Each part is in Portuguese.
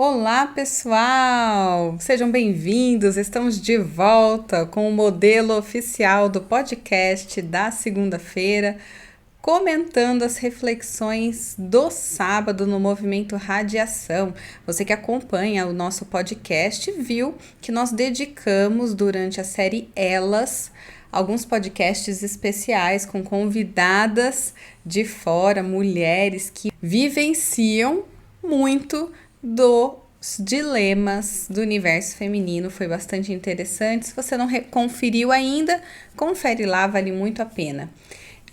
Olá, pessoal! Sejam bem-vindos! Estamos de volta com o modelo oficial do podcast da segunda-feira, comentando as reflexões do sábado no movimento Radiação. Você que acompanha o nosso podcast viu que nós dedicamos durante a série Elas alguns podcasts especiais com convidadas de fora, mulheres que vivenciam muito dos dilemas do universo feminino. Foi bastante interessante. Se você não conferiu ainda, confere lá, vale muito a pena.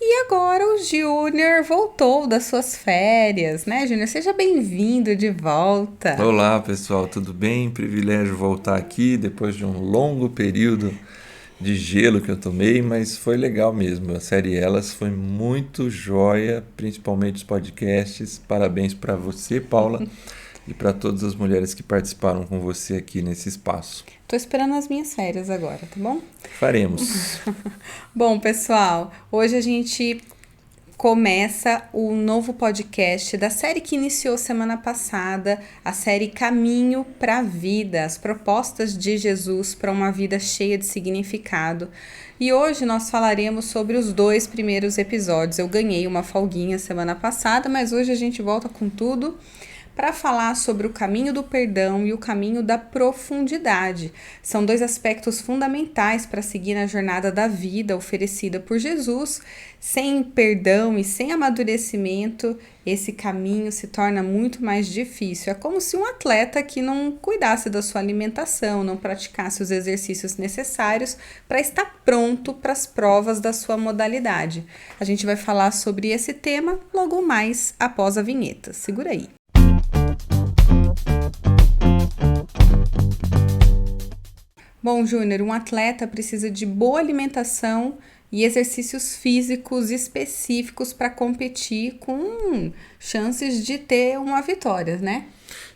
E agora o Júnior voltou das suas férias, né, Júnior? Seja bem-vindo de volta. Olá, pessoal, tudo bem? Privilégio voltar aqui depois de um longo período de gelo que eu tomei, mas foi legal mesmo. A série Elas foi muito joia, principalmente os podcasts. Parabéns para você, Paula, e para todas as mulheres que participaram com você aqui nesse espaço. Tô esperando as minhas férias agora, tá bom? Faremos. Bom, pessoal, hoje a gente começa o novo podcast da série que iniciou semana passada, a série Caminho para a Vida, as propostas de Jesus para uma vida cheia de significado. E hoje nós falaremos sobre os 2 primeiros episódios. Eu ganhei uma folguinha semana passada, mas hoje a gente volta com tudo para falar sobre o caminho do perdão e o caminho da profundidade. São 2 aspectos fundamentais para seguir na jornada da vida oferecida por Jesus. Sem perdão e sem amadurecimento, esse caminho se torna muito mais difícil. É como se um atleta que não cuidasse da sua alimentação, não praticasse os exercícios necessários para estar pronto para as provas da sua modalidade. A gente vai falar sobre esse tema logo mais após a vinheta. Segura aí. Bom, Júnior, um atleta precisa de boa alimentação e exercícios físicos específicos para competir com chances de ter uma vitória, né?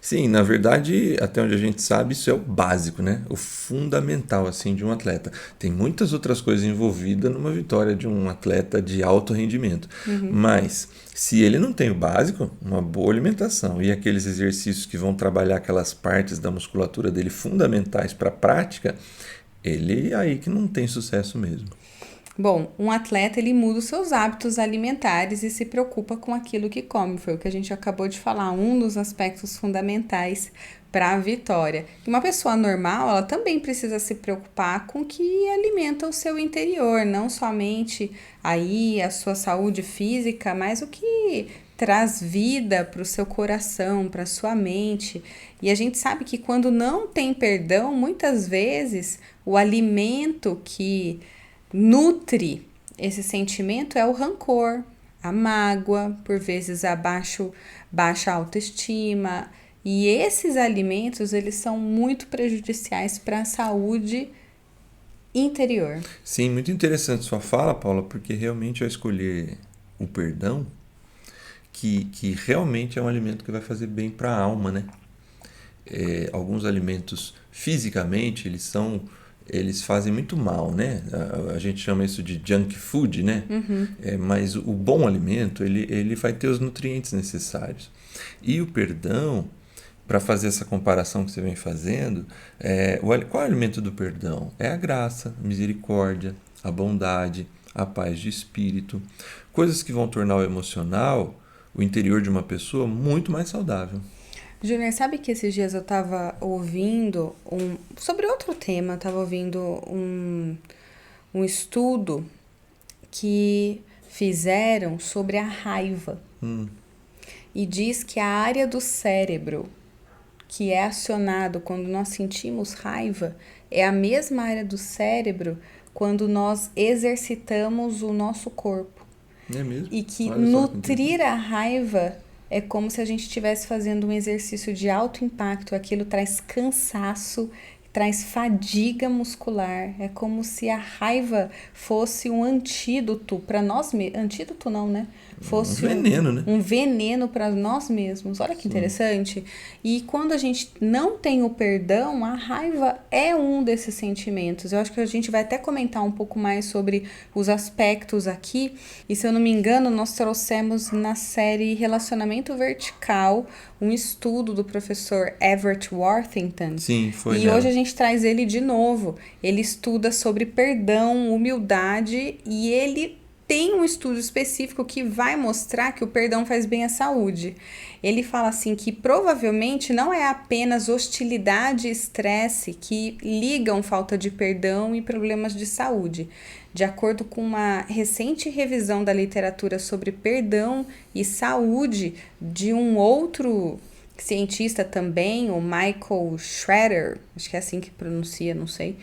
Sim, na verdade, até onde a gente sabe, isso é o básico, né? O fundamental, assim, de um atleta. Tem muitas outras coisas envolvidas numa vitória de um atleta de alto rendimento. Mas, se ele não tem o básico, uma boa alimentação e aqueles exercícios que vão trabalhar aquelas partes da musculatura dele fundamentais para a prática, ele é aí que não tem sucesso mesmo. Bom, um atleta ele muda os seus hábitos alimentares e se preocupa com aquilo que come. Foi o que a gente acabou de falar, um dos aspectos fundamentais para a vitória. E uma pessoa normal, ela também precisa se preocupar com o que alimenta o seu interior, não somente aí a sua saúde física, mas o que traz vida para o seu coração, para a sua mente. E a gente sabe que quando não tem perdão, muitas vezes o alimento que nutre esse sentimento é o rancor, a mágoa, por vezes a baixa autoestima. E esses alimentos, eles são muito prejudiciais para a saúde interior. Sim, muito interessante sua fala, Paula, porque realmente ao escolher o perdão, que realmente é um alimento que vai fazer bem para a alma, né? Alguns alimentos fisicamente eles fazem muito mal, né? A gente chama isso de junk food, né? Mas o bom alimento ele vai ter os nutrientes necessários. E o perdão, para fazer essa comparação que você vem fazendo, qual é o alimento do perdão? É a graça, a misericórdia, a bondade, a paz de espírito, coisas que vão tornar o emocional, o interior de uma pessoa, muito mais saudável. Júnior, sabe que esses dias eu tava ouvindo sobre outro tema, eu tava ouvindo um estudo que fizeram sobre a raiva. E diz que a área do cérebro que é acionado quando nós sentimos raiva é a mesma área do cérebro quando nós exercitamos o nosso corpo. É mesmo? E que Olha só que nutrir a raiva é como se a gente estivesse fazendo um exercício de alto impacto. Aquilo traz cansaço, traz fadiga muscular. É como se a raiva fosse um antídoto para nós mesmos. Antídoto não, né? fosse veneno, né? Um veneno para nós mesmos. Olha que interessante. E quando a gente não tem o perdão, a raiva é um desses sentimentos. Eu acho que a gente vai até comentar um pouco mais sobre os aspectos aqui. E se eu não me engano, nós trouxemos na série Relacionamento Vertical um estudo do professor Everett Worthington. Sim, foi E nela. hoje a gente traz ele de novo. Ele estuda sobre perdão, humildade, e ele tem um estudo específico que vai mostrar que o perdão faz bem à saúde. Ele fala assim que provavelmente não é apenas hostilidade e estresse que ligam falta de perdão e problemas de saúde. De acordo com uma recente revisão da literatura sobre perdão e saúde de um outro cientista também, o Michael Schrader, acho que é assim que pronuncia, não sei.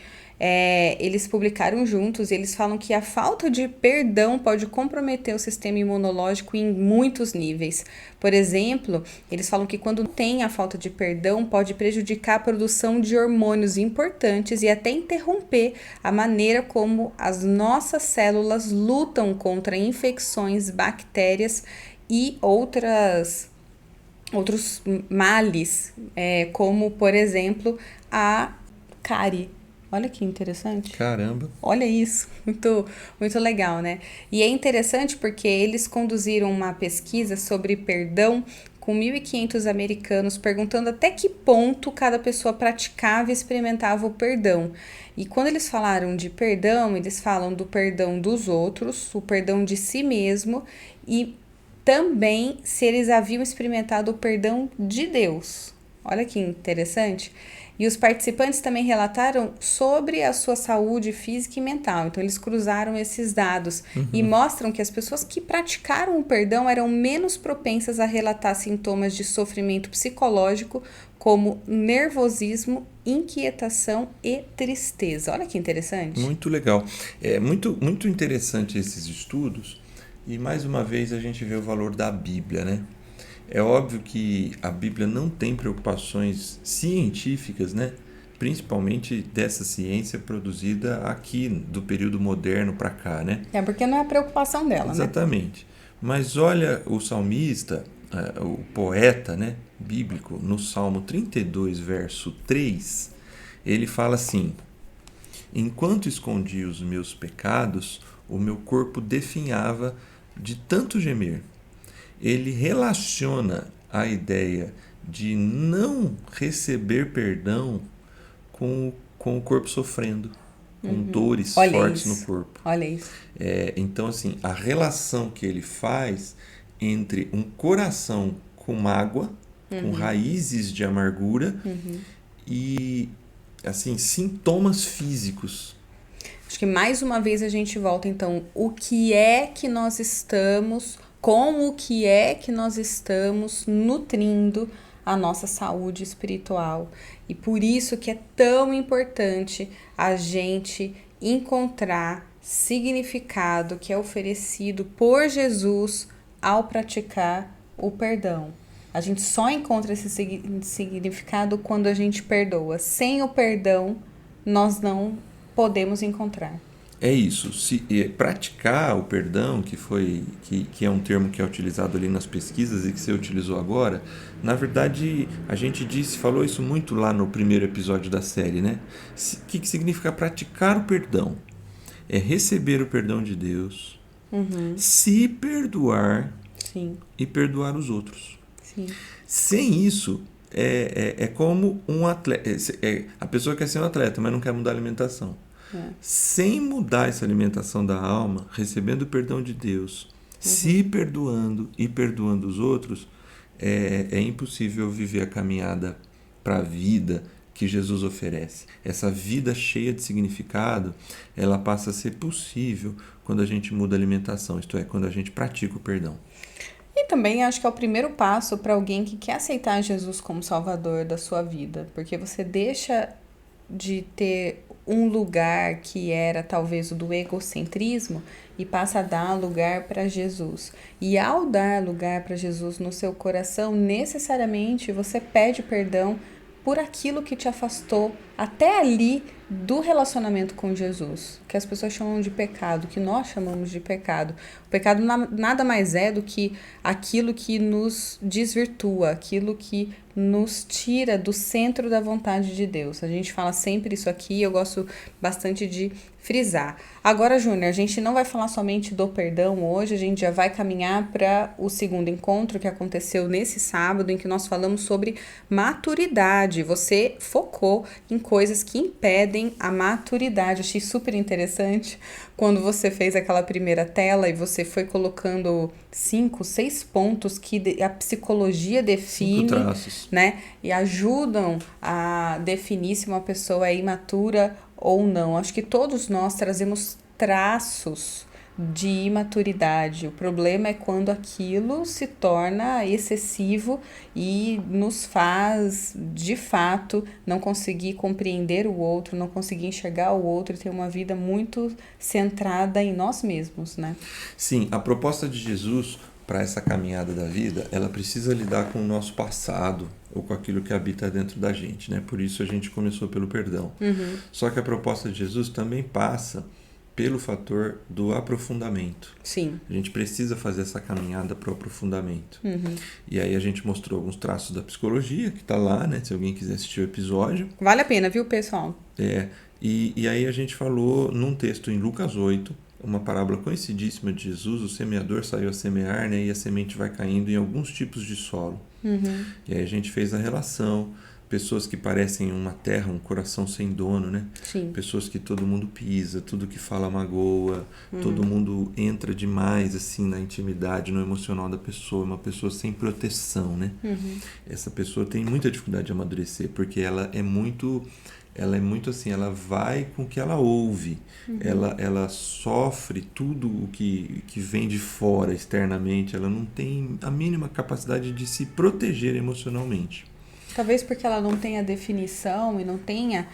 Eles publicaram juntos e eles falam que a falta de perdão pode comprometer o sistema imunológico em muitos níveis. Por exemplo, eles falam que quando tem a falta de perdão pode prejudicar a produção de hormônios importantes e até interromper a maneira como as nossas células lutam contra infecções, bactérias e outros males, como, por exemplo, a cárie. Olha que interessante. Caramba. Olha isso, muito, muito legal, né? E é interessante porque eles conduziram uma pesquisa sobre perdão com 1.500 americanos, perguntando até que ponto cada pessoa praticava e experimentava o perdão. E quando eles falaram de perdão, eles falam do perdão dos outros, o perdão de si mesmo e também se eles haviam experimentado o perdão de Deus. Olha que interessante. E os participantes também relataram sobre a sua saúde física e mental. Então, eles cruzaram esses dados e mostram que as pessoas que praticaram o perdão eram menos propensas a relatar sintomas de sofrimento psicológico, como nervosismo, inquietação e tristeza. Olha que interessante. Muito legal. É muito interessante esses estudos. E mais uma vez a gente vê o valor da Bíblia, né? É óbvio que a Bíblia não tem preocupações científicas, né? Principalmente dessa ciência produzida aqui do período moderno para cá, né? É porque não é a preocupação dela, Exatamente. Mas olha o salmista, o poeta, né, bíblico, no Salmo 32, verso 3, ele fala assim: enquanto escondi os meus pecados, o meu corpo definhava de tanto gemer. Ele relaciona a ideia de não receber perdão com o corpo sofrendo, com dores fortes no corpo. Olha isso. Então, assim, a relação que ele faz entre um coração com mágoa, com raízes de amargura e, assim, sintomas físicos. Acho que mais uma vez a gente volta, então, o que é que nós estamos, como o que é que nós estamos nutrindo a nossa saúde espiritual. E por isso que é tão importante a gente encontrar significado que é oferecido por Jesus ao praticar o perdão. A gente só encontra esse significado quando a gente perdoa. Sem o perdão, nós não podemos encontrar. É isso. Praticar o perdão, que é um termo que é utilizado ali nas pesquisas e que você utilizou agora, na verdade a gente falou isso muito lá no primeiro episódio da série, né? O que significa praticar o perdão? É receber o perdão de Deus, se perdoar e perdoar os outros. Sim. Sem isso, é como um atleta. A pessoa quer ser um atleta, mas não quer mudar a alimentação. Sem mudar essa alimentação da alma, recebendo o perdão de Deus, se perdoando e perdoando os outros, é impossível viver a caminhada para a vida que Jesus oferece. Essa vida cheia de significado, ela passa a ser possível quando a gente muda a alimentação, isto é, quando a gente pratica o perdão. E também acho que é o primeiro passo para alguém que quer aceitar Jesus como Salvador da sua vida, porque você deixa de ter um lugar que era talvez o do egocentrismo e passa a dar lugar para Jesus. E ao dar lugar para Jesus no seu coração, necessariamente você pede perdão por aquilo que te afastou até ali do relacionamento com Jesus, que as pessoas chamam de pecado, que nós chamamos de pecado. O pecado nada mais é do que aquilo que nos desvirtua, aquilo que nos tira do centro da vontade de Deus. A gente fala sempre isso aqui, eu gosto bastante de frisar. Agora, Júnior, a gente não vai falar somente do perdão hoje, a gente já vai caminhar para o segundo encontro que aconteceu nesse sábado, em que nós falamos sobre maturidade. Você focou em coisas que impedem a maturidade. Eu achei super interessante quando você fez aquela primeira tela e você foi colocando 5, 6 pontos que a psicologia define, 5 traços, né? E ajudam a definir se uma pessoa é imatura ou não. Acho que todos nós trazemos traços de imaturidade. O problema é quando aquilo se torna excessivo e nos faz, de fato, não conseguir compreender o outro, não conseguir enxergar o outro e ter uma vida muito centrada em nós mesmos, né? Sim, a proposta de Jesus para essa caminhada da vida, ela precisa lidar com o nosso passado ou com aquilo que habita dentro da gente, né? Por isso a gente começou pelo perdão. Só que a proposta de Jesus também passa pelo fator do aprofundamento. Sim. A gente precisa fazer essa caminhada para o aprofundamento. E aí a gente mostrou alguns traços da psicologia, que está lá, né? Se alguém quiser assistir o episódio. Vale a pena, viu, pessoal? E aí a gente falou num texto em Lucas 8, uma parábola conhecidíssima de Jesus, o semeador saiu a semear, né? E a semente vai caindo em alguns tipos de solo. E aí a gente fez a relação. Pessoas que parecem uma terra, um coração sem dono, né? Sim. Pessoas que todo mundo pisa, tudo que fala magoa, todo mundo entra demais assim na intimidade, no emocional da pessoa, uma pessoa sem proteção, né? Essa pessoa tem muita dificuldade de amadurecer, porque ela é muito assim, ela vai com o que ela ouve, ela sofre tudo o que vem de fora, externamente, ela não tem a mínima capacidade de se proteger emocionalmente. Talvez porque ela não tenha definição e não tenha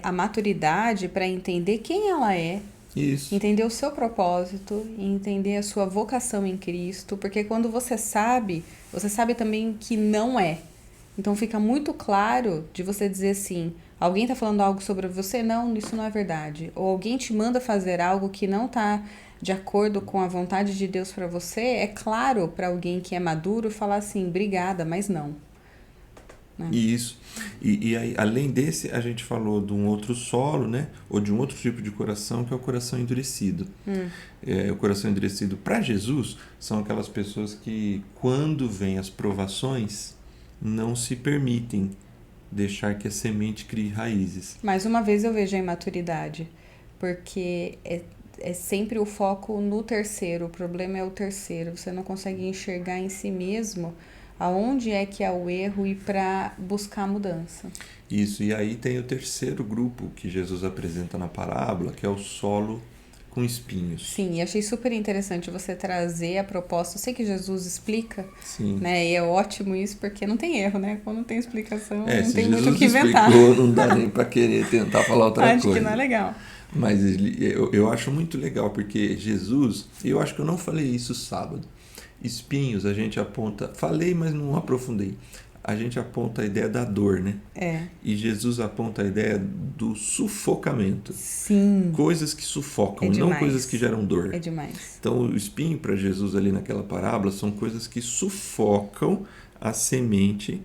a maturidade para entender quem ela é, Isso. entender o seu propósito e entender a sua vocação em Cristo, porque quando você sabe também que não é. Então fica muito claro de você dizer assim, alguém está falando algo sobre você? Não, isso não é verdade. Ou alguém te manda fazer algo que não está de acordo com a vontade de Deus para você, é claro para alguém que é maduro falar assim, obrigada, mas não. Isso. E aí, além desse, a gente falou de um outro solo, né? Ou de um outro tipo de coração, que é o coração endurecido. O coração endurecido para Jesus são aquelas pessoas que, quando vêm as provações, não se permitem deixar que a semente crie raízes. Mais uma vez eu vejo a imaturidade, porque é sempre o foco no terceiro, o problema é o terceiro, você não consegue enxergar em si mesmo aonde é que há o erro e para buscar a mudança. Isso, e aí tem o terceiro grupo que Jesus apresenta na parábola, que é o solo com espinhos. Sim, e achei super interessante você trazer a proposta. Eu sei que Jesus explica, Sim. né? E é ótimo isso, porque não tem erro, né? Quando não tem explicação, não tem se muito o Jesus que inventar. explicou, não dá nem para querer tentar falar outra coisa. Acho que não é legal. Mas eu acho muito legal, porque Jesus, eu acho que eu não falei isso sábado. Espinhos, a gente aponta, falei, mas não aprofundei. A gente aponta a ideia da dor, né? E Jesus aponta a ideia do sufocamento. Sim. Coisas que sufocam, não coisas que geram dor. É demais. Então, o espinho para Jesus ali naquela parábola são coisas que sufocam a semente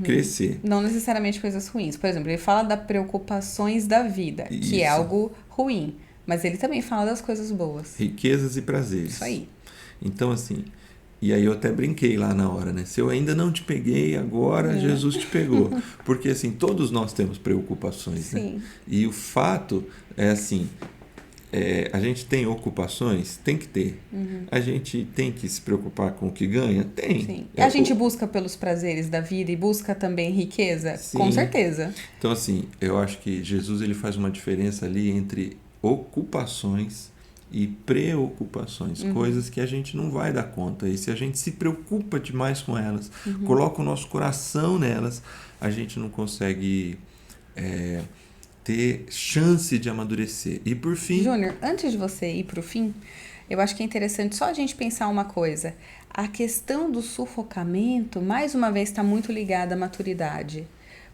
crescer. Não necessariamente coisas ruins. Por exemplo, ele fala das preocupações da vida, que é algo ruim. Mas ele também fala das coisas boas. Riquezas e prazeres. Isso aí. Então, assim... E aí eu até brinquei lá na hora, né? Se eu ainda não te peguei, agora Jesus te pegou. Porque, assim, todos nós temos preocupações, Sim. né? E o fato é assim, a gente tem ocupações? Tem que ter. A gente tem que se preocupar com o que ganha? Tem. Sim. A gente busca pelos prazeres da vida e busca também riqueza? Sim. Com certeza. Então, assim, eu acho que Jesus ele faz uma diferença ali entre ocupações e preocupações, coisas que a gente não vai dar conta. E se a gente se preocupa demais com elas, coloca o nosso coração nelas, a gente não consegue ter chance de amadurecer. E por fim... Júnior, antes de você ir para o fim, eu acho que é interessante só a gente pensar uma coisa. A questão do sufocamento, mais uma vez, está muito ligada à maturidade.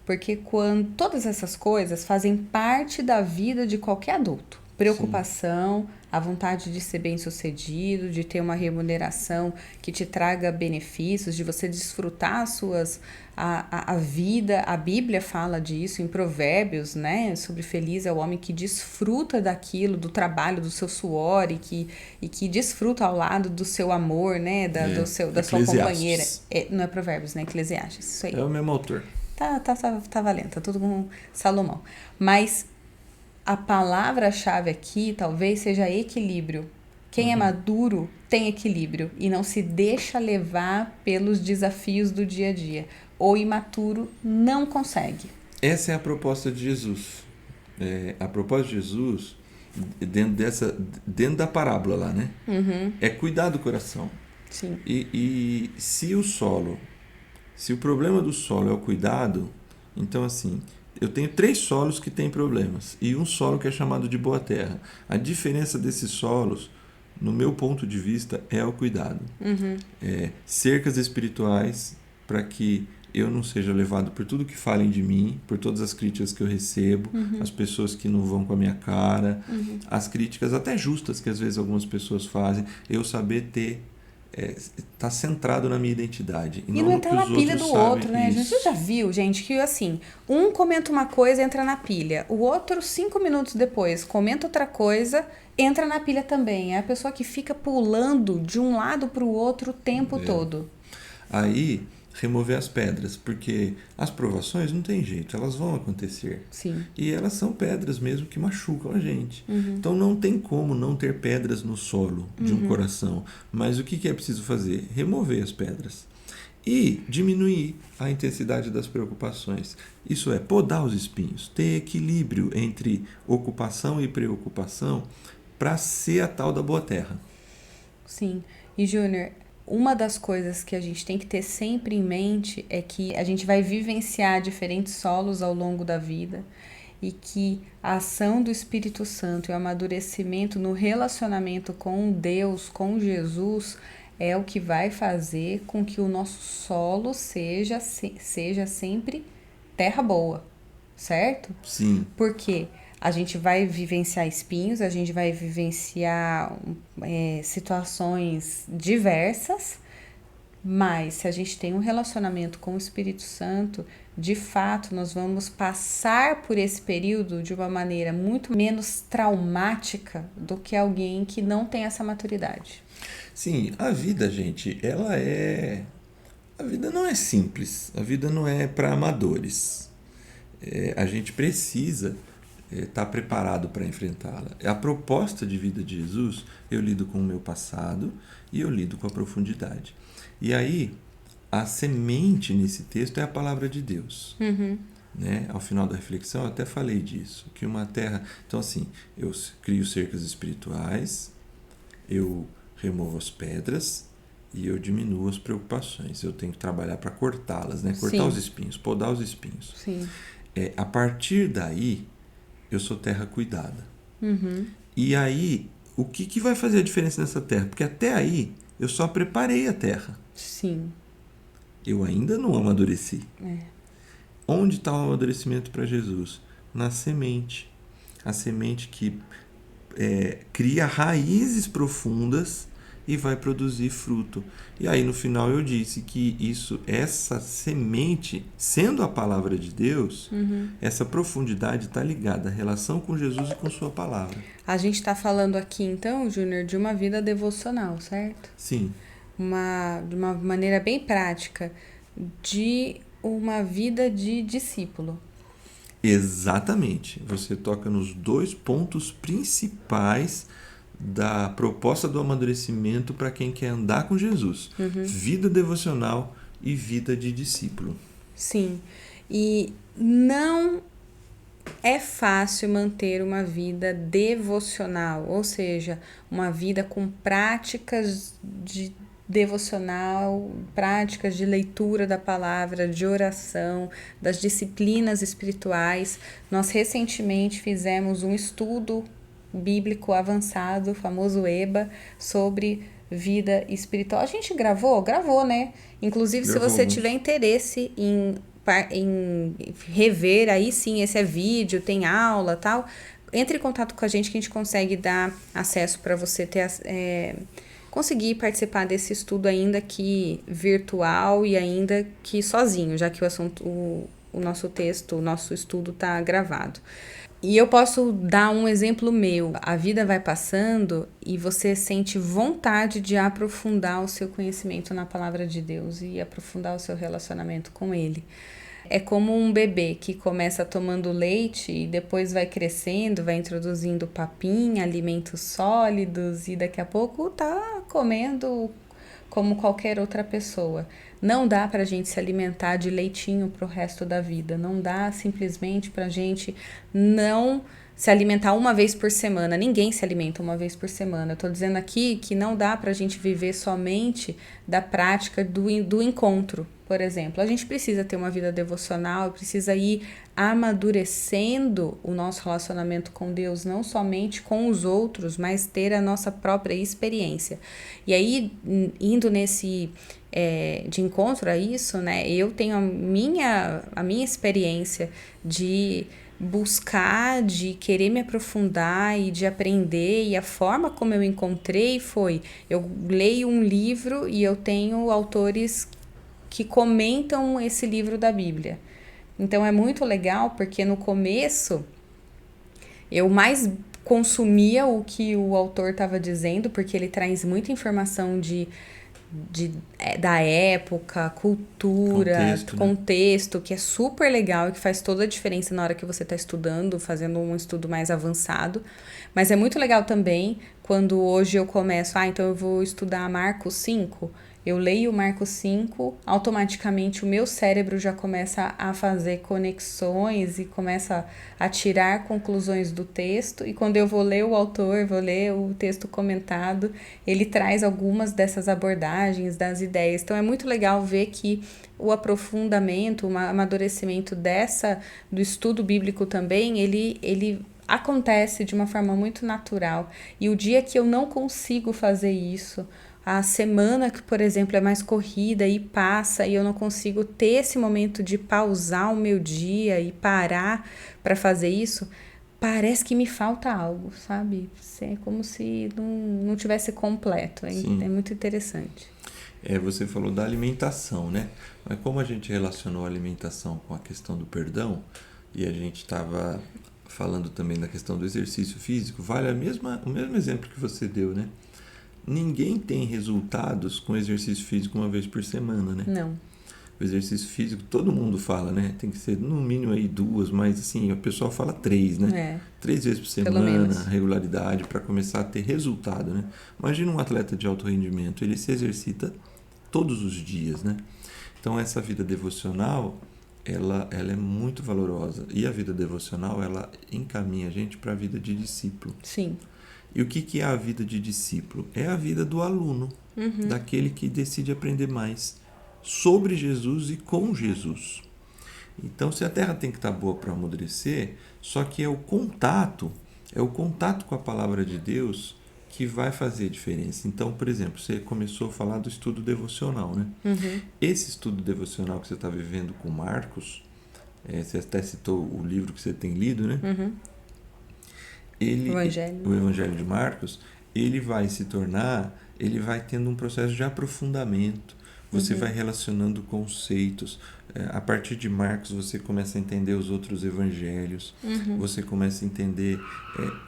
Porque quando todas essas coisas fazem parte da vida de qualquer adulto. Preocupação, a vontade de ser bem-sucedido, de ter uma remuneração que te traga benefícios, de você desfrutar a vida. A Bíblia fala disso em Provérbios, né? Sobre feliz é o homem que desfruta daquilo, do trabalho, do seu suor e que desfruta ao lado do seu amor, né? Da sua companheira. Não é Provérbios, né? Eclesiastes, isso aí. É o mesmo autor. Tá valendo, tá tudo com Salomão. Mas a palavra-chave aqui talvez seja equilíbrio. Quem é maduro tem equilíbrio e não se deixa levar pelos desafios do dia a dia. O imaturo não consegue. Essa é a proposta de Jesus. A proposta de Jesus, dentro da parábola lá, né? É cuidar do coração. Sim. E se o problema do solo é o cuidado, então assim, eu tenho 3 solos que têm problemas e um solo que é chamado de boa terra. A diferença desses solos, no meu ponto de vista, é o cuidado. Cercas espirituais para que eu não seja levado por tudo que falem de mim, por todas as críticas que eu recebo, as pessoas que não vão com a minha cara, as críticas até justas que às vezes algumas pessoas fazem, eu saber tá centrado na minha identidade. E não entrar na pilha do outro, né? Isso. Você já viu, gente, que assim, um comenta uma coisa, entra na pilha. O outro, 5 minutos depois, comenta outra coisa, entra na pilha também. É a pessoa que fica pulando de um lado para o outro o tempo todo. Aí, remover as pedras, porque as provações não tem jeito, elas vão acontecer. Sim. E elas são pedras mesmo que machucam a gente. Então não tem como não ter pedras no solo de um coração. Mas o que é preciso fazer? Remover as pedras. E diminuir a intensidade das preocupações. Isso é, podar os espinhos, ter equilíbrio entre ocupação e preocupação para ser a tal da boa terra. Sim. E, Júnior, uma das coisas que a gente tem que ter sempre em mente é que a gente vai vivenciar diferentes solos ao longo da vida e que a ação do Espírito Santo e o amadurecimento no relacionamento com Deus, com Jesus, é o que vai fazer com que o nosso solo seja sempre terra boa, certo? Sim. Por quê? A gente vai vivenciar espinhos, a gente vai vivenciar situações diversas, mas se a gente tem um relacionamento com o Espírito Santo, de fato, nós vamos passar por esse período de uma maneira muito menos traumática do que alguém que não tem essa maturidade. Sim, a vida, gente, a vida não é simples, a vida não é para amadores. A gente precisa estar preparado para enfrentá-la. A proposta de vida de Jesus, eu lido com o meu passado e eu lido com a profundidade. E aí, a semente nesse texto é a palavra de Deus. Né? Ao final da reflexão, eu até falei disso, que uma terra... Então, assim, eu crio cercas espirituais, eu removo as pedras e eu diminuo as preocupações. Eu tenho que trabalhar para cortá-las, né? Cortar Sim. os espinhos, podar os espinhos. Sim. A partir daí, eu sou terra cuidada. E aí, o que vai fazer a diferença nessa terra? Porque até aí, eu só preparei a terra. Sim. Eu ainda não amadureci. Onde está o amadurecimento para Jesus? Na semente. A semente que cria raízes profundas e vai produzir fruto. E aí no final eu disse que essa semente, sendo a palavra de Deus, essa profundidade está ligada à relação com Jesus e com sua palavra. A gente está falando aqui então, Júnior, de uma vida devocional, certo? Sim. De uma maneira bem prática, de uma vida de discípulo. Exatamente. Você toca nos 2 pontos principais da proposta do amadurecimento para quem quer andar com Jesus. Vida devocional e vida de discípulo. Sim. E não é fácil manter uma vida devocional, ou seja, uma vida com práticas de devocional, práticas de leitura da palavra, de oração, das disciplinas espirituais. Nós recentemente fizemos um estudo bíblico avançado, famoso EBA, sobre vida espiritual. A gente gravou, né? Inclusive, se você tiver interesse em em rever, aí sim, esse é vídeo, tem aula, tal, entre em contato com a gente que a gente consegue dar acesso para você ter conseguir participar desse estudo ainda que virtual e ainda que sozinho, já que o assunto, o nosso texto, o nosso estudo está gravado. E eu posso dar um exemplo meu. A vida vai passando e você sente vontade de aprofundar o seu conhecimento na palavra de Deus e aprofundar o seu relacionamento com Ele. É como um bebê que começa tomando leite e depois vai crescendo, vai introduzindo papinha, alimentos sólidos e daqui a pouco tá comendo como qualquer outra pessoa. Não dá pra gente se alimentar de leitinho pro resto da vida. Não dá simplesmente pra gente não se alimentar uma vez por semana. Ninguém se alimenta uma vez por semana. Eu tô dizendo aqui que não dá pra gente viver somente da prática do encontro, por exemplo. A gente precisa ter uma vida devocional, precisa ir amadurecendo o nosso relacionamento com Deus, não somente com os outros, mas ter a nossa própria experiência. E aí, indo nesse de encontro a isso, né? Eu tenho a minha experiência de buscar, de querer me aprofundar e de aprender, e a forma como eu encontrei foi, eu leio um livro e eu tenho autores que comentam esse livro da Bíblia. Então é muito legal porque no começo eu mais consumia o que o autor estava dizendo, porque ele traz muita informação da época, cultura, contexto, que é super legal e que faz toda a diferença na hora que você está estudando, fazendo um estudo mais avançado. Mas é muito legal também quando hoje eu começo, então eu vou estudar Marcos 5, eu leio Marcos 5, automaticamente o meu cérebro já começa a fazer conexões e começa a tirar conclusões do texto. E quando eu vou ler o autor, vou ler o texto comentado, ele traz algumas dessas abordagens, das ideias. Então é muito legal ver que o aprofundamento, o amadurecimento do estudo bíblico também, ele acontece de uma forma muito natural. E o dia que eu não consigo fazer isso, a semana que, por exemplo, é mais corrida e passa e eu não consigo ter esse momento de pausar o meu dia e parar para fazer isso, parece que me falta algo, sabe? É como se não tivesse completo. É muito interessante. Você falou da alimentação, né? Mas como a gente relacionou a alimentação com a questão do perdão, e a gente estava falando também da questão do exercício físico, vale o mesmo exemplo que você deu, né? Ninguém tem resultados com exercício físico uma vez por semana, né? Não. O exercício físico, todo mundo fala, né? Tem que ser no mínimo aí 2, mas assim, o pessoal fala 3, né? 3 vezes por semana, regularidade, para começar a ter resultado, né? Imagina um atleta de alto rendimento, ele se exercita todos os dias, né? Então, essa vida devocional, ela é muito valorosa. E a vida devocional, ela encaminha a gente para a vida de discípulo. Sim. E o que é a vida de discípulo? É a vida do aluno, daquele que decide aprender mais sobre Jesus e com Jesus. Então, se a terra tem que estar boa para amadurecer, só que é o contato com a palavra de Deus que vai fazer a diferença. Então, por exemplo, você começou a falar do estudo devocional, né? Esse estudo devocional que você está vivendo com Marcos, você até citou o livro que você tem lido, né? O Evangelho de Marcos, ele vai tendo um processo de aprofundamento. Você vai relacionando conceitos. A partir de Marcos, você começa a entender os outros evangelhos. Você começa a entender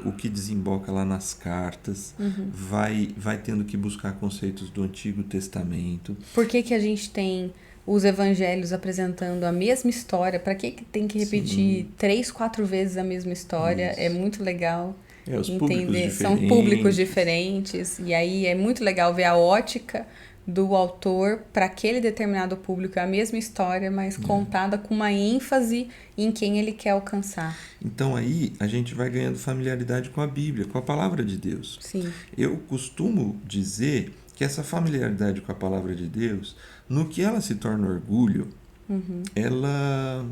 o que desemboca lá nas cartas. Vai tendo que buscar conceitos do Antigo Testamento. Por que a gente tem os evangelhos apresentando a mesma história? Para que tem que repetir 3, 4 vezes a mesma história? Isso. É muito legal entender. São públicos diferentes. E aí é muito legal ver a ótica do autor para aquele determinado público. É a mesma história, mas contada com uma ênfase em quem ele quer alcançar. Então aí a gente vai ganhando familiaridade com a Bíblia, com a palavra de Deus. Sim. Eu costumo dizer que essa familiaridade com a palavra de Deus, no que ela se torna orgulho, ela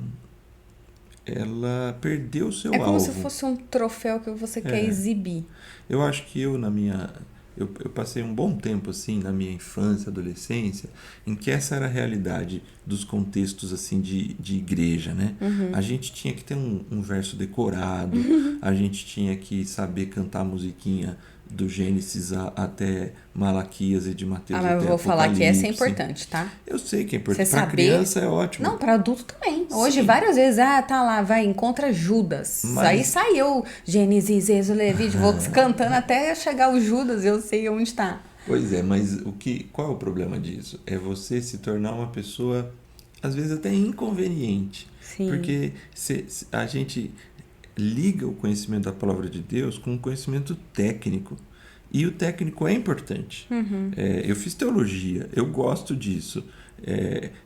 perdeu o seu alvo. É como se fosse um troféu que você quer exibir. Eu acho que eu, na minha eu passei um bom tempo assim na minha infância, adolescência, em que essa era a realidade dos contextos assim de igreja, né? A gente tinha que ter um verso decorado, a gente tinha que saber cantar a musiquinha do Gênesis até Malaquias e de Mateus Mas eu até vou falar que essa é Apocalipse. importante, tá? Eu sei que é Você importante. Para saber. criança é ótimo. Não, para adulto também. Hoje, Sim. várias vezes, tá lá, vai, encontra Judas. Mas- Aí saiu Gênesis, Êxodo, Levítico, vou cantando até chegar o Judas, eu sei onde tá. Pois é, mas qual é o problema disso? É você se tornar uma pessoa, às vezes até inconveniente. Sim. Porque a gente liga o conhecimento da palavra de Deus com o conhecimento técnico. E o técnico é importante. Eu fiz teologia, eu gosto disso.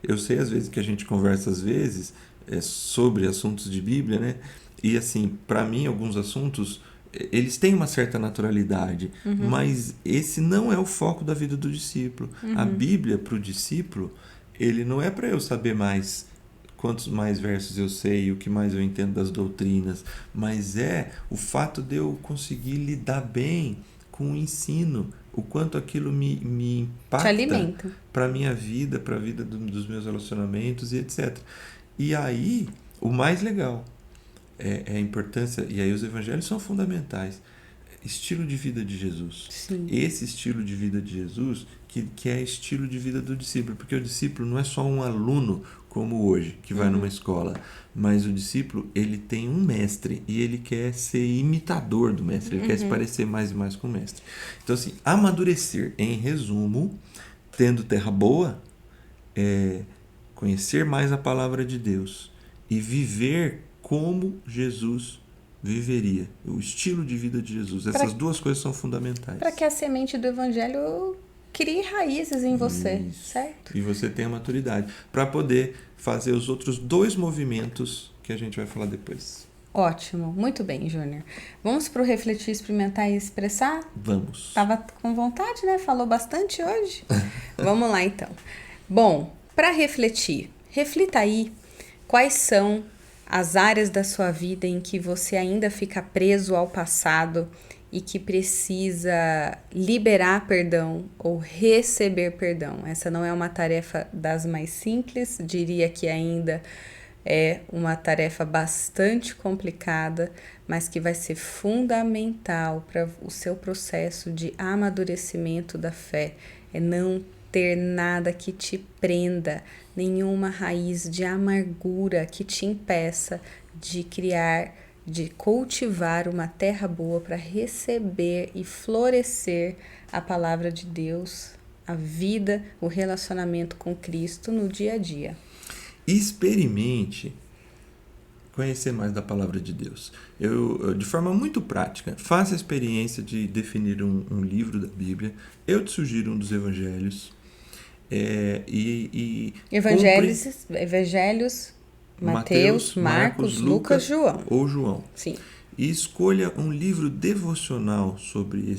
Eu sei às vezes que a gente conversa às vezes sobre assuntos de Bíblia, né? E assim, para mim alguns assuntos eles têm uma certa naturalidade, mas esse não é o foco da vida do discípulo. A Bíblia para o discípulo, ele não é para eu saber mais quantos mais versos eu sei, o que mais eu entendo das doutrinas, mas é o fato de eu conseguir lidar bem com o ensino, o quanto aquilo me impacta Te alimenta. para a minha vida, para a vida dos meus relacionamentos e etc. E aí, o mais legal é a importância, e aí os evangelhos são fundamentais, estilo de vida de Jesus. Sim. Esse estilo de vida de Jesus que é estilo de vida do discípulo, porque o discípulo não é só um aluno como hoje, que vai numa escola, mas o discípulo, ele tem um mestre e ele quer ser imitador do mestre, ele quer se parecer mais e mais com o mestre. Então assim, amadurecer, em resumo, tendo terra boa, é conhecer mais a palavra de Deus e viver como Jesus viveria, o estilo de vida de Jesus. Essas duas coisas são fundamentais. Para que a semente do evangelho crie raízes em você, Isso. certo? E você tenha maturidade para poder fazer os outros dois movimentos que a gente vai falar depois. Ótimo, muito bem, Júnior. Vamos pro refletir, experimentar e expressar? Vamos. Tava com vontade, né? Falou bastante hoje. Vamos lá, então. Bom, para refletir, reflita aí quais são as áreas da sua vida em que você ainda fica preso ao passado e que precisa liberar perdão ou receber perdão. Essa não é uma tarefa das mais simples, diria que ainda é uma tarefa bastante complicada, mas que vai ser fundamental para o seu processo de amadurecimento da fé. É não ter nada que te prenda, nenhuma raiz de amargura que te impeça de criar, de cultivar uma terra boa para receber e florescer a palavra de Deus, a vida, o relacionamento com Cristo no dia a dia. Experimente conhecer mais da palavra de Deus. Eu de forma muito prática, faça a experiência de definir um livro da Bíblia. Eu te sugiro um dos evangelhos. Evangelhos, Mateus, Marcos, Lucas, João. Ou João. Sim. E escolha um livro devocional sobre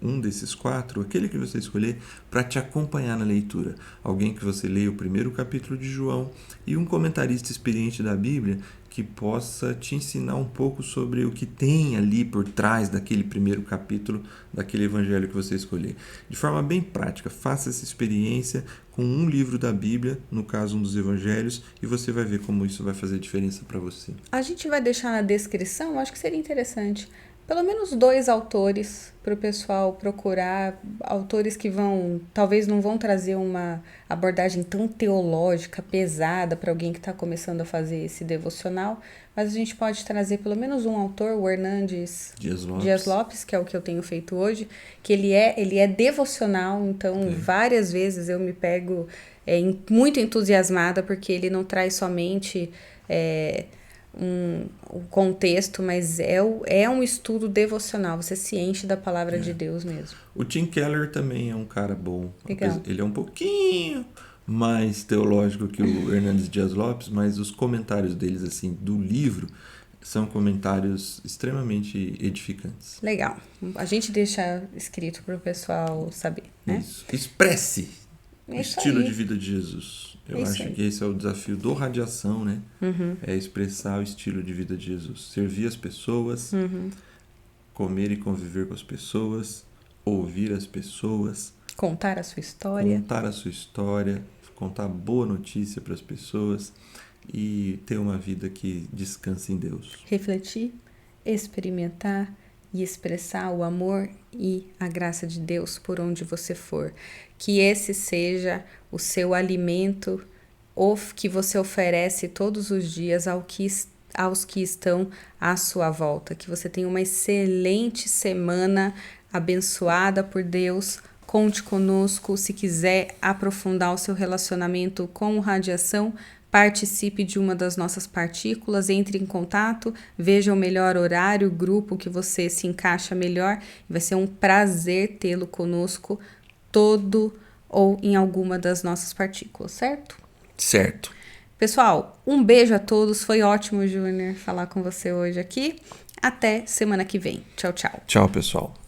um desses quatro, aquele que você escolher, para te acompanhar na leitura. Alguém que você leia o primeiro capítulo de João e um comentarista experiente da Bíblia que possa te ensinar um pouco sobre o que tem ali por trás daquele primeiro capítulo, daquele evangelho que você escolher. De forma bem prática, faça essa experiência com um livro da Bíblia, no caso um dos evangelhos, e você vai ver como isso vai fazer diferença para você. A gente vai deixar na descrição, acho que seria interessante, pelo menos 2 autores para o pessoal procurar, autores que talvez não vão trazer uma abordagem tão teológica, pesada para alguém que está começando a fazer esse devocional, mas a gente pode trazer pelo menos um autor, o Hernandes Dias Lopes, que é o que eu tenho feito hoje, que ele é devocional, então várias vezes eu me pego muito entusiasmada, porque ele não traz somente o contexto, mas é um estudo devocional, você se enche da palavra de Deus mesmo. O Tim Keller também é um cara bom. Legal. Ele é um pouquinho mais teológico que o Hernandes Dias Lopes, mas os comentários deles assim do livro são comentários extremamente edificantes. Legal. A gente deixa escrito para o pessoal saber, né? Isso. Expresse o estilo aí. de vida de Jesus. Eu Isso acho aí. que esse é o desafio do Radiação, né? É expressar o estilo de vida de Jesus. Servir as pessoas, comer e conviver com as pessoas, ouvir as pessoas, Contar a sua história. contar a sua história, contar boa notícia para as pessoas e ter uma vida que descanse em Deus. Refletir, experimentar e expressar o amor e a graça de Deus por onde você for. Que esse seja o seu alimento que você oferece todos os dias aos que estão à sua volta. Que você tenha uma excelente semana abençoada por Deus. Conte conosco. Se quiser aprofundar o seu relacionamento com o Radiação, participe de uma das nossas partículas, entre em contato, veja o melhor horário, grupo que você se encaixa melhor. Vai ser um prazer tê-lo conosco todo ou em alguma das nossas partículas, certo? Certo. Pessoal, um beijo a todos. Foi ótimo, Júnior, falar com você hoje aqui. Até semana que vem. Tchau, tchau. Tchau, pessoal.